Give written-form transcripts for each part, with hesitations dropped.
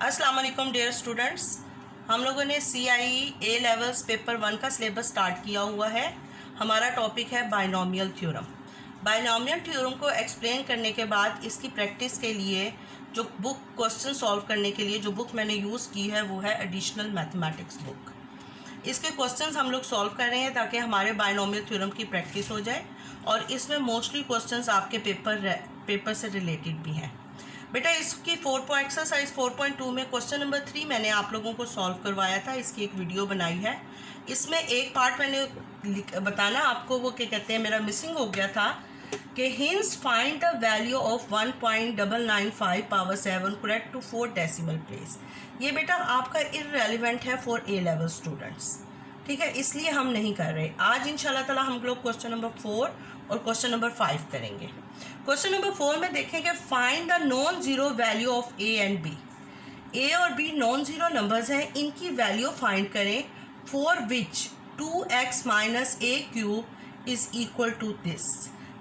अस्सलाम वालेकुम dear students, हम लोगों ने CIE A लेवल्स पेपर 1 का सिलेबस स्टार्ट किया हुआ है। हमारा टॉपिक है बाइनोमियल थ्योरम। बाइनोमियल थ्योरम को एक्सप्लेन करने के बाद इसकी प्रैक्टिस के लिए जो बुक क्वेश्चन सॉल्व करने के लिए जो बुक मैंने यूज़ की है वो है एडिशनल मैथमेटिक्स बुक। इसके क्वेश्चंस हम लोग सॉल्व कर रहे हैं ताकि हमारे बाइनोमियल थ्योरम की प्रैक्टिस हो जाए और इसमें मोस्टली क्वेश्चंस आपके पेपर से रिलेटेड भी हैं। बेटा इसकी एक्सरसाइज 4.2 में क्वेश्चन नंबर 3 मैंने आप लोगों को सॉल्व करवाया था। इसकी एक वीडियो बनाई है। इसमें एक पार्ट मैंने बताना आपको वो क्या कहते हैं मेरा मिसिंग हो गया था कि hence find the value of 1.995 power 7 correct to 4 decimal place. ये बेटा आपका इररेलेवेंट है फॉर A लेवल स्टूडेंट्स, ठीक है, इसलिए हम नहीं कर रहे। आज इंशाल्लाह ताला हम लोग क्वेश्चन नंबर 4 और क्वेश्चन नंबर 5 करेंगे। क्वेश्चन नंबर 4 में देखेंगे find the non zero value of A and B। A और B नॉन जीरो नंबर्स हैं, इनकी वैल्यू फाइंड करें for which 2x minus a cube is equal to this.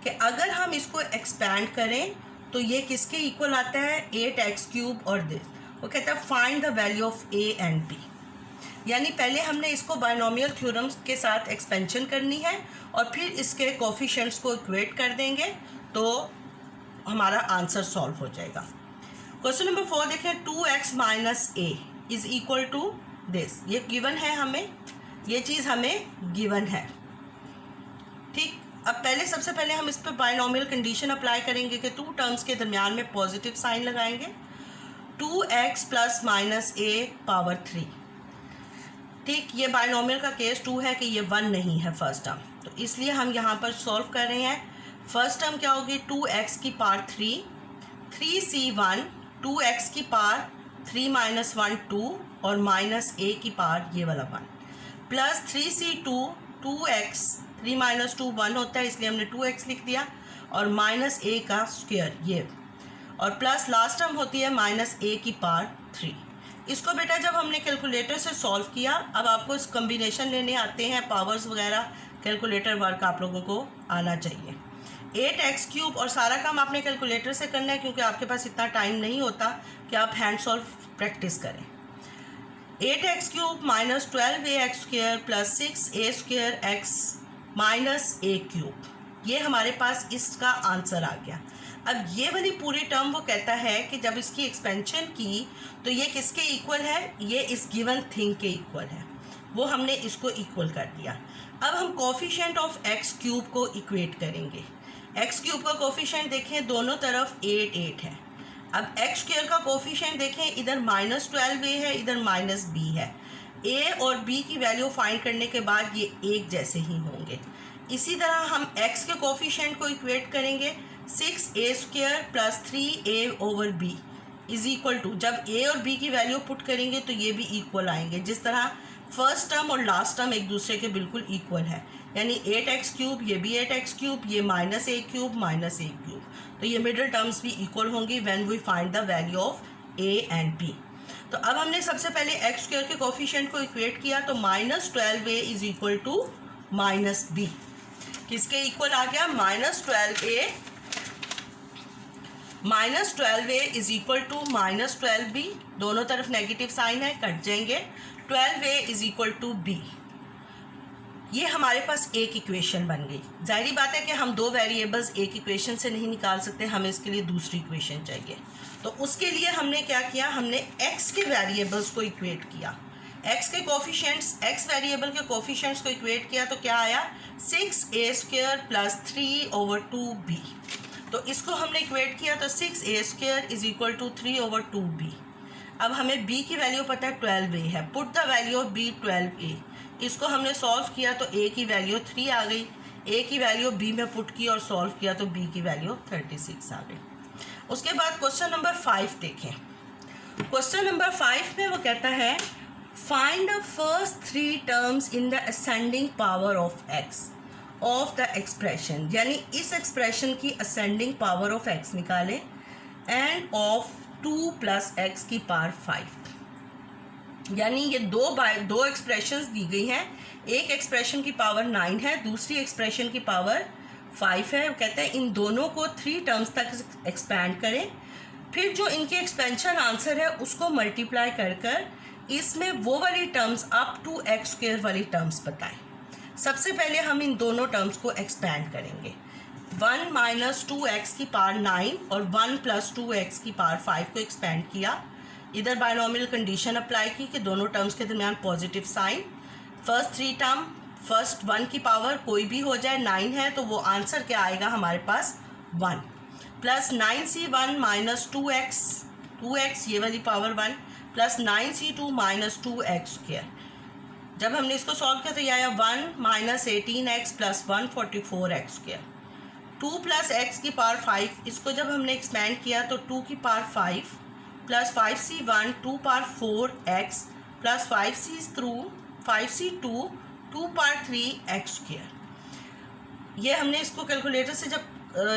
कि अगर हम इसको एक्सपैंड करें तो ये किसके इक्वल आता है, 8x क्यूब और दिस। वो कहता है find the value of A and B। यानी पहले हमने इसको बाइनोमियल थ्योरम्स के साथ एक्सपेंशन करनी है और फिर इसके कोफिशिएंट्स को इक्वेट कर देंगे तो हमारा आंसर सॉल्व हो जाएगा। क्वेश्चन नंबर 4 देखें, 2x minus a is equal to this. ये गिवन है, हमें ये चीज़ हमें गिवन है, ठीक। अब सबसे पहले हम इस पर बाइनोमियल कंडीशन अप्लाई करेंगे कि 2 टर्म्स के दरमियान में पॉजिटिव साइन लगाएंगे। 2x plus minus a power 3, ठीक। ये बाइनोमियल का केस 2 है कि ये 1 नहीं है फर्स्ट टर्म, तो इसलिए हम यहाँ पर सॉल्व कर रहे हैं। फर्स्ट टर्म क्या होगी, 2x की पावर 3, 3c1, 2x की पावर 3 माइनस 1 2 और माइनस a की पावर ये वाला 1 प्लस 3c2, 2x 3 माइनस 2 1 होता है इसलिए हमने 2x लिख दिया और माइनस a का स्क्वायर ये और प्लस लास्ट टर्म होती है माइनस a की पावर 3। इसको बेटा जब हमने कैलकुलेटर से सॉल्व किया, अब आपको इस कॉम्बिनेशन लेने आते हैं, पावर्स वगैरह, कैलकुलेटर वर्क आप लोगों को आना चाहिए। 8x क्यूब और सारा काम आपने कैलकुलेटर से करना है क्योंकि आपके पास इतना टाइम नहीं होता कि आप हैंड सॉल्व प्रैक्टिस करें। 8x cube minus 12ax square plus 6a square x minus a cube, ये हमारे पास इसका आंसर आ गया। अब ये वाली पूरी टर्म वो कहता है कि जब इसकी एक्सपेंशन की तो ये किसके इक्वल है, ये इस गिवन थिंग के इक्वल है, वो हमने इसको इक्वल कर दिया। अब हम कोफिशिएंट ऑफ x क्यूब को इक्वेट करेंगे। x क्यूब का कोफिशिएंट देखें, दोनों तरफ 8 8 है। अब x स्क्वायर का कोफिशिएंट देखें, इधर माइनस 12a है, इधर माइनस b है। a और b की वैल्यू फाइंड करने के बाद ये एक जैसे ही होंगे। इसी तरह हम x के कोफिशिएंट को इक्वेट करेंगे, 6a square plus 3a over b is equal to, जब a और b की वैल्यू पुट करेंगे तो ये भी इक्वल आएंगे, जिस तरह फर्स्ट टर्म और लास्ट टर्म एक दूसरे के बिल्कुल इक्वल है। यानी 8x क्यूब, ये भी 8x क्यूब, ये minus a cube minus a cube, तो ये मिडिल टर्म्स भी इक्वल होंगी when we find the value of a and b। तो अब हमने सबसे पहले x स्क्वायर के कोफिशिएंट को इक्वेट किया तो minus 12a is equal to minus b, किसके इक्वल आ गया, minus 12a is equal to minus 12b, दोनों तरफ नेगेटिव साइन है, कट जाएंगे। 12a is equal to b, ये हमारे पास एक इक्वेशन बन गई। जाहिर बात है कि हम 2 वेरिएबल्स एक इक्वेशन से नहीं निकाल सकते, हमें इसके लिए दूसरी इक्वेशन चाहिए। तो उसके लिए हमने क्या किया, हमने x के वेरिएबल्स को इक्वेट किया, x के कोफिशिएंट्स, x वेरिएबल के कोफिशिएंट्स को इक्वेट किया तो क्या आया, 6a square plus 3 over 2b। तो इसको हमने इक्वेट किया तो 6a square is equal to 3 over 2b। अब हमें b की वैल्यू पता है 12a है, put the value of b 12a। इसको हमने सॉल्व किया तो a की वैल्यू 3 आ गई, a की वैल्यू b में पुट की और सॉल्व किया तो b की वैल्यू 36 आ गई। उसके बाद क्वेश्चन नंबर 5 देखें। क्वेश्चन नंबर 5 में वो कहता है find the first 3 terms in the ascending power of x of the expression, यानी इस एक्सप्रेशन की असेंडिंग पावर ऑफ x निकालें एंड ऑफ 2 प्लस x की पावर 5। यानी ये दो एक्सप्रेशंस दी गई हैं, एक एक्सप्रेशन की पावर 9 है, दूसरी एक्सप्रेशन की पावर 5 है। कहते हैं इन दोनों को 3 टर्म्स तक एक्सपैंड करें फिर जो इनके एक्सपेंशन आंसर है उसको मल्टीप्लाई कर कर इसमें वो वाली terms up to x square वाली टर्म्स बताएं। सबसे पहले हम इन दोनों टर्म्स को एक्सपैंड करेंगे। 1 माइनस 2x की पावर 9 और 1 प्लस 2x की पावर 5 को एक्सपैंड किया। इधर बायनॉमियल कंडीशन अप्लाई की कि दोनों टर्म्स के दरमियान positive sign. First 3 term first 1 की पावर कोई भी हो जाए, 9 है तो वो आंसर क्या आएगा हमारे पास 1 प्लस 9c1 माइनस 2x ये वाली power 1 plus 9c2 minus 2x square. जब हमने इसको सॉल्व किया तो यह आया 1 minus 18x plus 144x square. 2 plus x की पावर 5, इसको जब हमने एक्सपैंड किया तो 2 की power 5 plus 5c1 2 power 4x plus 5c2 2 power 3x square. ये हमने इसको कैलकुलेटर से जब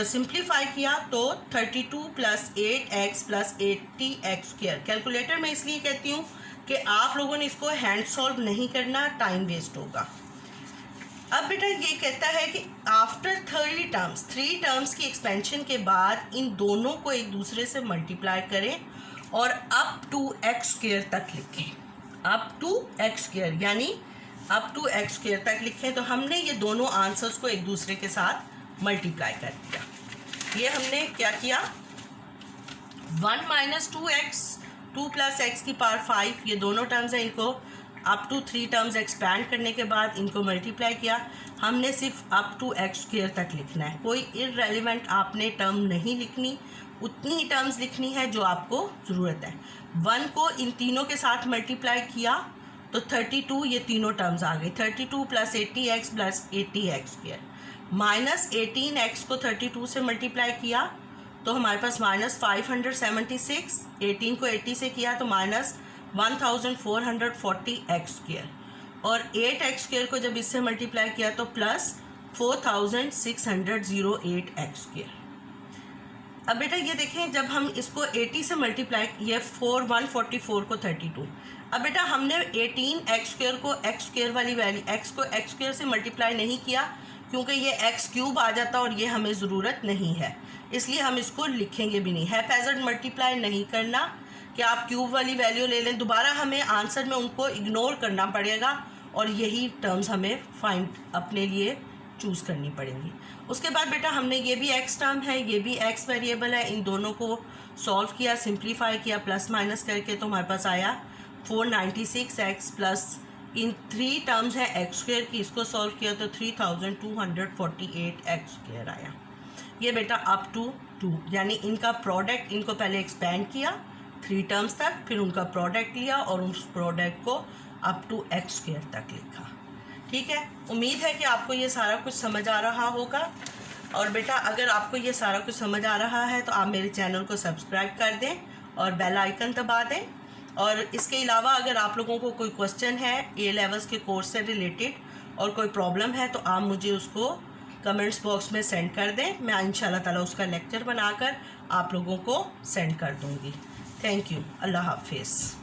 सिंप्लीफाई किया तो 32 plus 8x plus 80x square. Calculator में इसलिए कहती हूँ कि आप लोगों ने इसको हैंड सॉल्व नहीं करना, टाइम वेस्ट होगा। अब बेटा ये कहता है कि आफ्टर 3 टर्म्स की एक्सपेंशन के बाद इन दोनों को एक दूसरे से मल्टीप्लाई करें और अप टू एक्स स्क्वायर तक लिखें। अप टू एक्स स्क्वायर यानी अप टू एक्स स्क्वायर तक लिखें। तो हमने ये दोनों आंसर्स को एक दूसरे के साथ मल्टीप्लाई कर दिया। ये हमने क्या किया, 1 माइनस 2x 2 प्लस x की पावर 5 ये दोनों टर्म्स हैं, इनको अप टू 3 टर्म्स एक्सपैंड करने के बाद इनको मल्टीप्लाई किया। हमने सिर्फ अप टू एक्स स्क्वायर तक लिखना है, कोई इररेलेवेंट आपने टर्म नहीं लिखनी, उतनी ही टर्म्स लिखनी है जो आपको ज़रूरत है। 1 को इन तीनों के साथ मल्टीप्लाई किया तो 32 ये तीनों टर्म्स आ गई। 32 plus 80x plus 80x square minus 18x को 32 से मल्टीप्लाई किया तो हमारे पास माइनस 576, 18 को 80 से किया तो माइनस 1440x स्क्वायर और 8x स्क्वायर को जब इससे मल्टीप्लाई किया तो प्लस 4608x स्क्वायर। अब बेटा ये देखें, जब हम इसको 80 से मल्टीप्लाई किया 144 को 32। अब बेटा हमने 18x स्क्वायर को x स्क्वायर वाली वैल्यू x को x स्क्वायर से मल्टीप्लाई नहीं किया क्योंकि ये x क्यूब आ जाता और ये हमें ज़रूरत नहीं है, इसलिए हम इसको लिखेंगे भी नहीं। हैप्पैज़र्ड मल्टीप्लाई नहीं करना कि आप क्यूब वाली वैल्यू ले लें, दोबारा हमें आंसर में उनको इग्नोर करना पड़ेगा और यही टर्म्स हमें फाइंड अपने लिए चूज़ करनी पड़ेंगी। उसके बाद बेटा हमने ये भी x टर्म है, ये भी x वेरिएबल है, इन दोनों को सॉल्व किया, सिंप्लीफाई किया प्लस माइनस करके तो हमारे पास आया 496x प्लस इन 3 टर्म्स हैं x स्क्वायर की, इसको सॉल्व किया तो 3248x स्क्वायर आया। ये बेटा अप टू 2 यानी इनका प्रोडक्ट, इनको पहले एक्सपैंड किया 3 टर्म्स तक, फिर उनका प्रोडक्ट लिया और उस प्रोडक्ट को अप टू एक्स स्क्वायर तक लिखा। ठीक है, उम्मीद है कि आपको ये सारा कुछ समझ आ रहा होगा। और बेटा अगर आपको ये सारा कुछ समझ आ रहा है तो आप मेरे चैनल को सब्सक्राइब कर दें और बेल आइकन दबा दें। और इसके अलावा अगर आप लोगों को कोई क्वेश्चन है ए लेवल्स के कोर्स से रिलेटेड और कोई प्रॉब्लम है तो आप मुझे उसको कमेंट्स बॉक्स में सेंड कर दें, मैं इंशाल्लाह ताला उसका लेक्चर बनाकर आप लोगों को सेंड कर दूँगी। थैंक यू, अल्लाह हाफिज़।